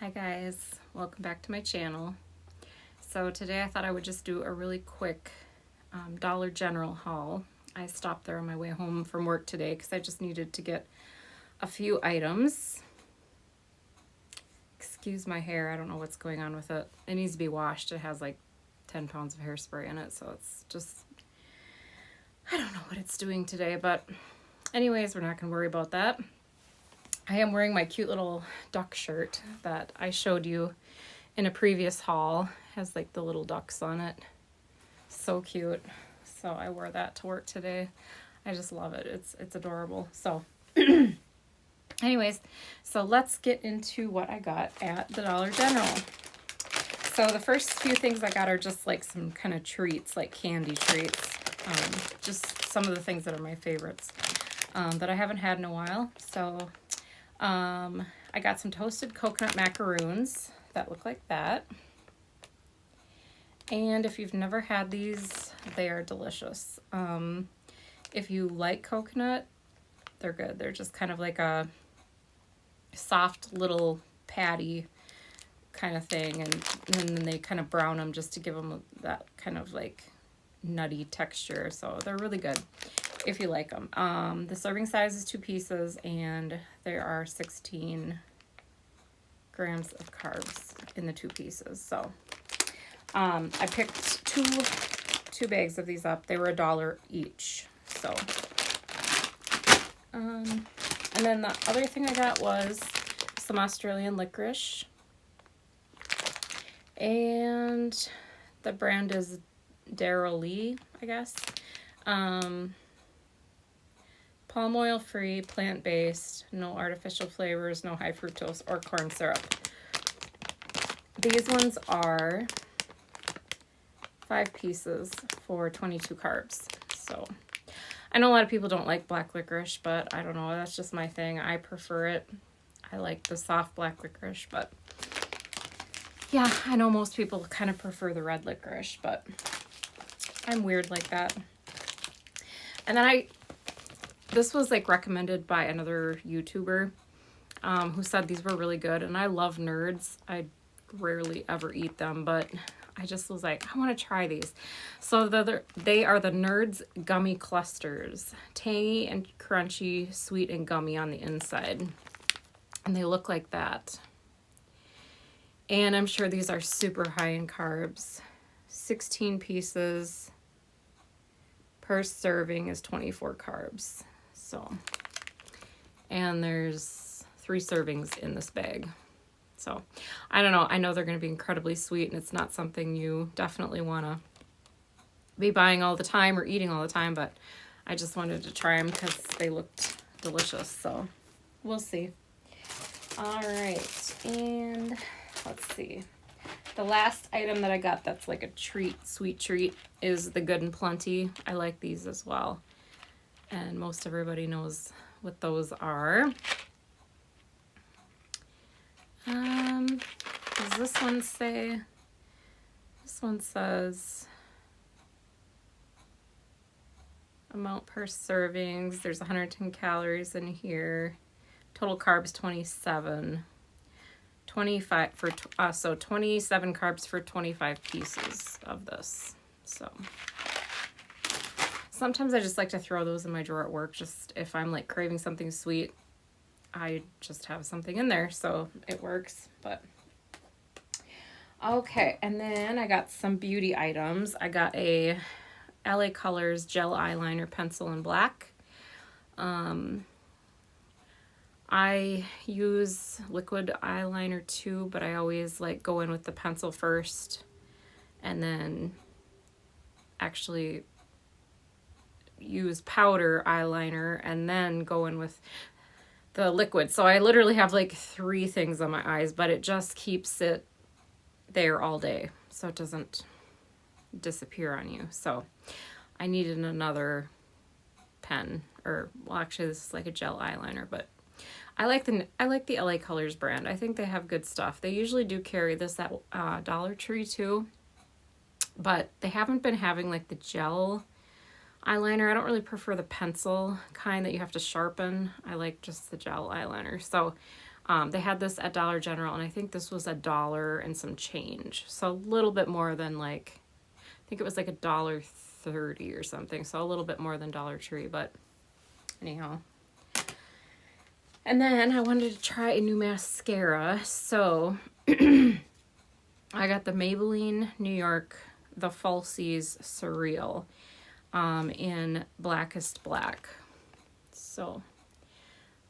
Hi guys, welcome back to my channel. So today I thought I would just do a really quick Dollar General haul. I stopped there on my way home from work today because I just needed to get a few items. Excuse my hair, I don't know what's going on with it. It needs to be washed. It has like 10 pounds of hairspray in it, so it's just, I don't know what it's doing today, but anyways, we're not going to worry about that. I am wearing my cute little duck shirt that I showed you in a previous haul. It has like the little ducks on it. So cute. So I wore that to work today. I just love it. It's adorable. So anyways, so let's get into what I got at the Dollar General. So the first few things I got are just like some kind of treats, like candy treats. Just some of the things that are my favorites that I haven't had in a while. So I got some toasted coconut macaroons that look like that. And if you've never had these, they are delicious. If you like coconut, they're good. They're just kind of like a soft little patty kind of thing. And then they kind of brown them just to give them that kind of like nutty texture. So they're really good if you like them. The serving size is 2 pieces and there are 16 grams of carbs in the 2 pieces. So I picked two bags of these up. They were $1 each. So and then the other thing I got was some Australian licorice, and the brand is Dolly, I guess. Palm oil free, plant-based, no artificial flavors, no high fructose or corn syrup. These ones are 5 pieces for 22 carbs. So I know a lot of people don't like black licorice, but I don't know, that's just my thing. I prefer it. I like the soft black licorice, but yeah, I know most people kind of prefer the red licorice, but I'm weird like that. And then this was like recommended by another YouTuber who said these were really good. And I love Nerds. I rarely ever eat them, but I just was like, I want to try these. So they are the Nerds gummy clusters. Tangy and crunchy, sweet and gummy on the inside. And they look like that. And I'm sure these are super high in carbs. 16 pieces per serving is 24 carbs. So, and there's 3 servings in this bag. So, I don't know. I know they're going to be incredibly sweet, and it's not something you definitely want to be buying all the time or eating all the time, but I just wanted to try them because they looked delicious. So, we'll see. All right, and let's see. The last item that I got that's like a treat, sweet treat, is the Good and Plenty. I like these as well. And most everybody knows what those are. Does this one say? This one says amount per servings. There's 110 calories in here. Total carbs 27. 25 for so 27 carbs for 25 pieces of this. So sometimes I just like to throw those in my drawer at work, just if I'm like craving something sweet, I just have something in there, so it works. But okay, and then I got some beauty items. I got a LA Colors gel eyeliner pencil in black. I use liquid eyeliner too, but I always like go in with the pencil first and then actually use powder eyeliner and then go in with the liquid. So I literally have like 3 things on my eyes, but it just keeps it there all day so it doesn't disappear on you. So I needed another pen, or well, actually this is like a gel eyeliner, but I like the LA Colors brand. I think they have good stuff. They usually do carry this at Dollar Tree too, but they haven't been having like the gel eyeliner. I don't really prefer the pencil kind that you have to sharpen. I like just the gel eyeliner. So They had this at Dollar General, and I think this was $1 and some change. So a little bit more than like, I think it was like $1.30 or something. So a little bit more than Dollar Tree, but anyhow. And then I wanted to try a new mascara. So I got the Maybelline New York, the Falsies Surreal in Blackest Black. So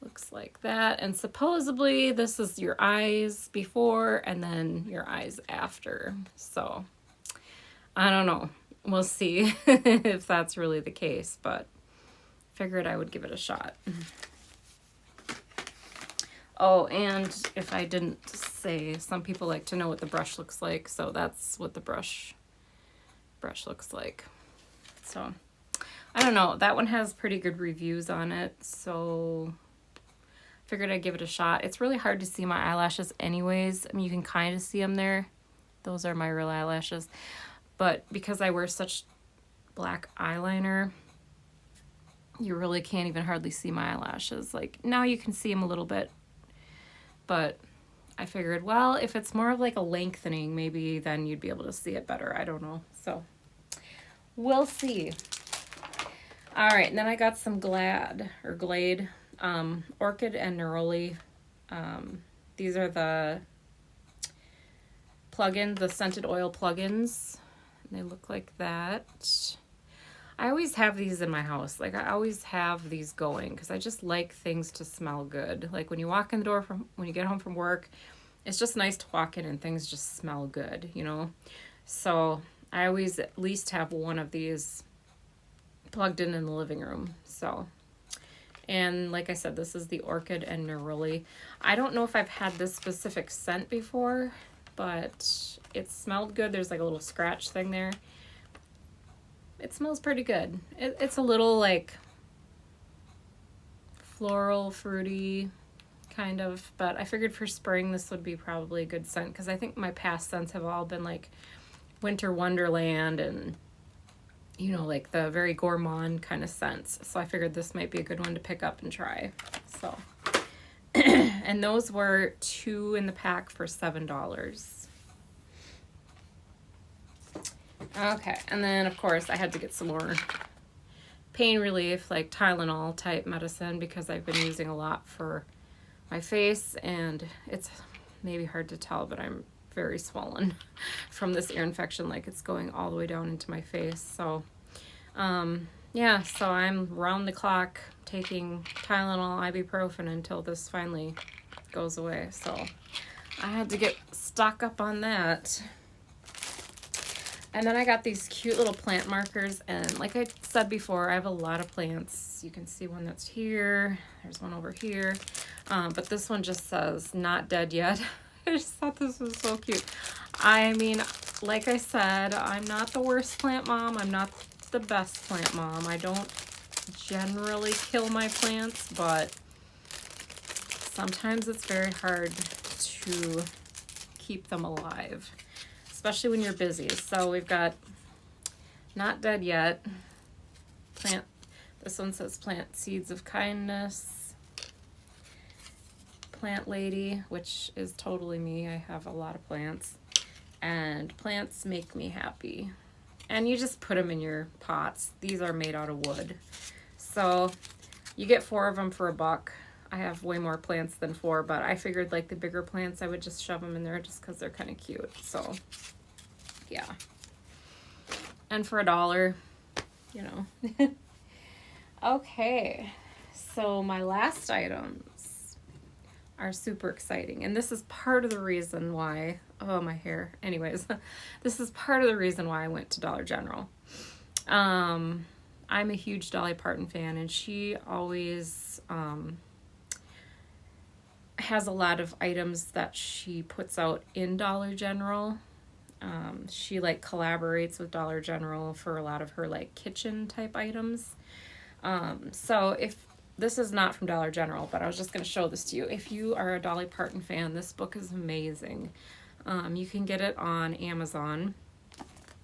looks like that. And supposedly this is your eyes before and then your eyes after. So I don't know. We'll see if that's really the case, but figured I would give it a shot. Oh, and if I didn't say, some people like to know what the brush looks like, so that's what the brush looks like. So I don't know, that one has pretty good reviews on it, so figured I'd give it a shot. It's really hard to see my eyelashes anyways. I mean, you can kind of see them there. Those are my real eyelashes. But because I wear such black eyeliner, you really can't even hardly see my eyelashes. Like, now you can see them a little bit. But I figured, well, if it's more of like a lengthening, maybe then you'd be able to see it better. I don't know. So we'll see. All right, and then I got some Glade, Orchid and Neroli. These are the plugins, the scented oil plugins. And they look like that. I always have these in my house. Like, I always have these going because I just like things to smell good. Like, when you walk in the door when you get home from work, it's just nice to walk in and things just smell good, you know? So I always at least have one of these plugged in the living room. So, and like I said, this is the Orchid and Neroli. I don't know if I've had this specific scent before, but it smelled good. There's like a little scratch thing there. It smells pretty good. It's a little like floral, fruity kind of, but I figured for spring this would be probably a good scent because I think my past scents have all been like winter wonderland and, you know, like the very gourmand kind of scents. So I figured this might be a good one to pick up and try. So, and those were 2 in the pack for $7. Okay, and then of course I had to get some more pain relief, like Tylenol type medicine, because I've been using a lot for my face, and it's maybe hard to tell, but I'm very swollen from this ear infection, like it's going all the way down into my face. So yeah, so I'm round the clock taking Tylenol, ibuprofen until this finally goes away. So I had to get stock up on that. And then I got these cute little plant markers, and like I said before, I have a lot of plants. You can see one that's here. There's one over here. But this one just says, not dead yet. I just thought this was so cute. I mean, like I said, I'm not the worst plant mom. I'm not the best plant mom. I don't generally kill my plants, but sometimes it's very hard to keep them alive, especially when you're busy. So we've got not dead yet. Plant, this one says plant seeds of kindness. Plant lady, which is totally me. I have a lot of plants. And plants make me happy. And you just put them in your pots. These are made out of wood. So you get 4 of them for $1. I have way more plants than 4, but I figured like the bigger plants, I would just shove them in there just because they're kind of cute. So yeah. And for $1, you know. Okay. So my last items are super exciting. And this is part of the reason why, oh, my hair. Anyways, this is part of the reason why I went to Dollar General. I'm a huge Dolly Parton fan, and she always has a lot of items that she puts out in Dollar General. She like collaborates with Dollar General for a lot of her like kitchen type items. So if this is not from Dollar General, but I was just going to show this to you. If you are a Dolly Parton fan, this book is amazing. You can get it on Amazon,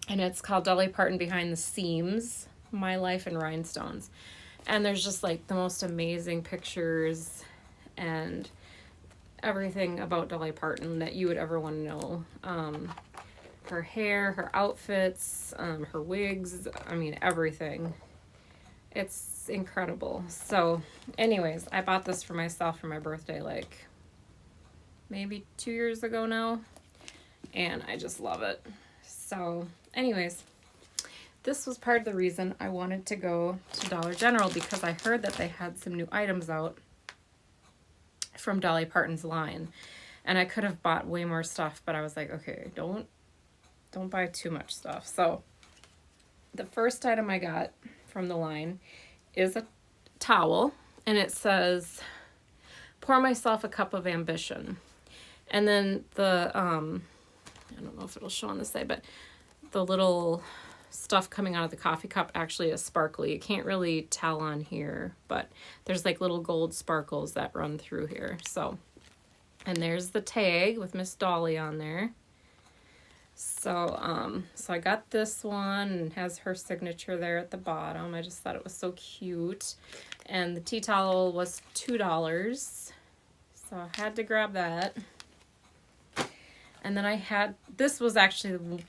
and it's called Dolly Parton Behind the Seams, My Life in Rhinestones. And there's just like the most amazing pictures, and everything about Dolly Parton that you would ever want to know. Her hair, her outfits, her wigs, I mean, everything. It's incredible. So, anyways, I bought this for myself for my birthday, like, maybe 2 years ago now. And I just love it. So, anyways, this was part of the reason I wanted to go to Dollar General, because I heard that they had some new items out from Dolly Parton's line. And I could have bought way more stuff, but I was like, okay, don't buy too much stuff. So the first item I got from the line is a towel, and it says, pour myself a cup of ambition. And then the, I don't know if it'll show on the side, but the little stuff coming out of the coffee cup actually is sparkly. You can't really tell on here, but there's like little gold sparkles that run through here. So, and there's the tag with Miss Dolly on there. So, so I got this one, and has her signature there at the bottom. I just thought it was so cute. And the tea towel was $2. So I had to grab that. And then I had, this was actually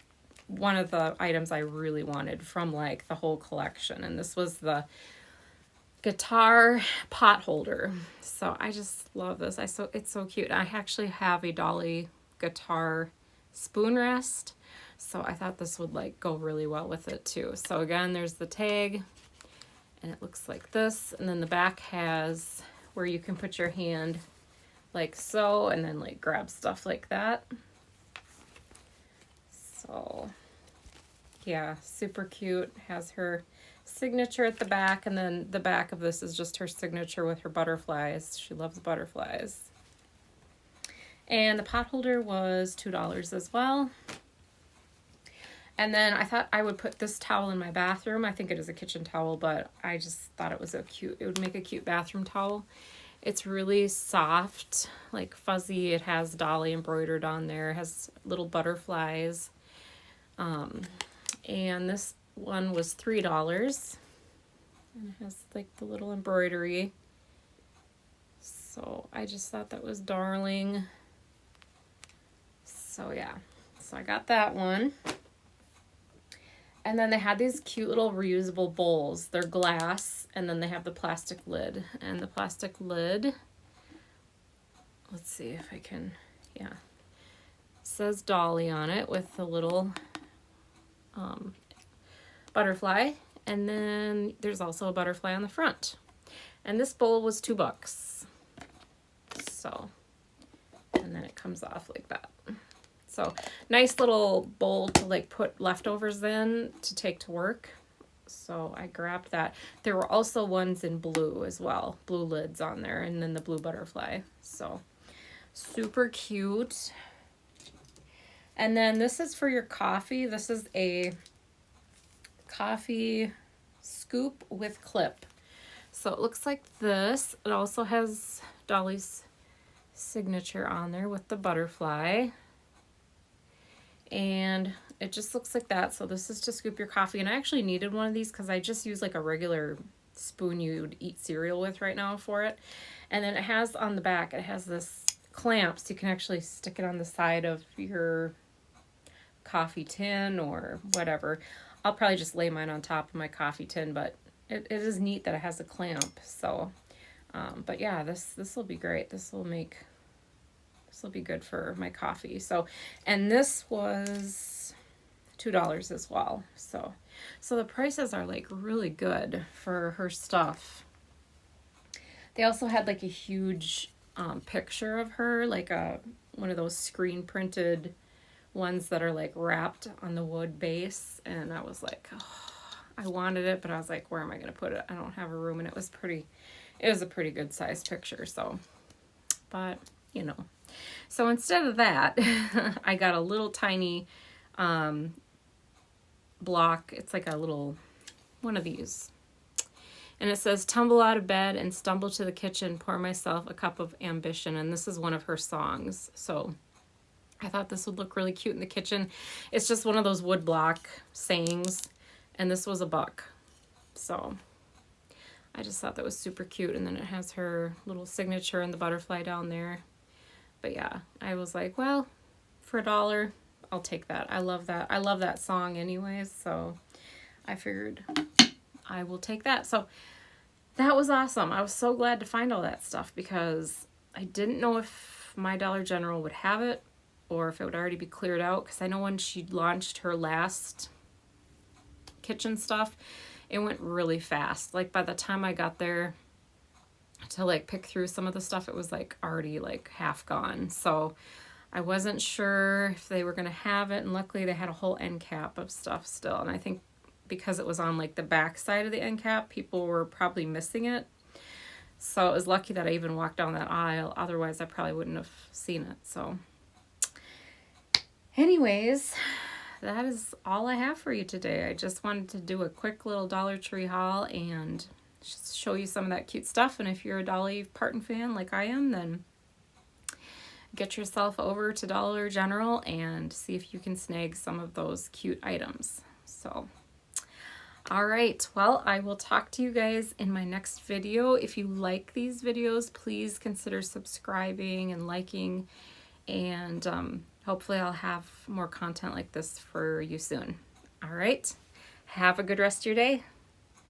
one of the items I really wanted from like the whole collection. And this was the guitar pot holder. So I just love this. It's so cute. I actually have a Dolly guitar spoon rest. So I thought this would like go really well with it too. So again, there's the tag, and it looks like this. And then the back has where you can put your hand like so, and then like grab stuff like that. So yeah, super cute. Has her signature at the back, and then the back of this is just her signature with her butterflies. She loves butterflies. And the pot holder was $2 as well. And then I thought I would put this towel in my bathroom. I think it is a kitchen towel, but I just thought it would make a cute bathroom towel. It's really soft, like fuzzy. It has Dolly embroidered on there. It has little butterflies. And this one was $3. And it has like the little embroidery. So I just thought that was darling. So yeah, so I got that one. And then they had these cute little reusable bowls. They're glass, and then they have the plastic lid. And the plastic lid, let's see if I can, yeah. It says Dolly on it with the little butterfly. And then there's also a butterfly on the front. And this bowl was $2. So, and then it comes off like that. So nice little bowl to like put leftovers in to take to work. So I grabbed that. There were also ones in blue as well, blue lids on there, and then the blue butterfly. So super cute. And then this is for your coffee. This is a coffee scoop with clip. So it looks like this. It also has Dolly's signature on there with the butterfly. And it just looks like that. So this is to scoop your coffee. And I actually needed one of these because I just use like a regular spoon you'd eat cereal with right now for it. And then it has on the back, it has this clamp, so you can actually stick it on the side of your coffee tin or whatever. I'll probably just lay mine on top of my coffee tin, but it is neat that it has a clamp. So, but yeah, this will be great. This will be good for my coffee. So, and this was $2 as well. So the prices are like really good for her stuff. They also had like a huge picture of her, like one of those screen printed ones that are like wrapped on the wood base. And I was like, oh, I wanted it, but I was like, where am I going to put it? I don't have a room. And it was a pretty good size picture. So, but you know. So instead of that, I got a little tiny block. It's like a little one of these. And it says, tumble out of bed and stumble to the kitchen, pour myself a cup of ambition. And this is one of her songs. So I thought this would look really cute in the kitchen. It's just one of those wood block sayings. And this was $1. So I just thought that was super cute. And then it has her little signature and the butterfly down there. But yeah, I was like, well, for $1, I'll take that. I love that. I love that song anyways, so I figured I will take that. So that was awesome. I was so glad to find all that stuff because I didn't know if my Dollar General would have it or if it would already be cleared out, because I know when she launched her last kitchen stuff, it went really fast. Like by the time I got there to like pick through some of the stuff, it was like already like half gone. So I wasn't sure if they were going to have it, and luckily they had a whole end cap of stuff still. And I think because it was on like the back side of the end cap, people were probably missing it. So it was lucky that I even walked down that aisle. Otherwise, I probably wouldn't have seen it. So anyways, that is all I have for you today. I just wanted to do a quick little Dollar Tree haul and just show you some of that cute stuff. And if you're a Dolly Parton fan like I am, then get yourself over to Dollar General and see if you can snag some of those cute items. So, all right. Well, I will talk to you guys in my next video. If you like these videos, please consider subscribing and liking, and hopefully I'll have more content like this for you soon. All right. Have a good rest of your day.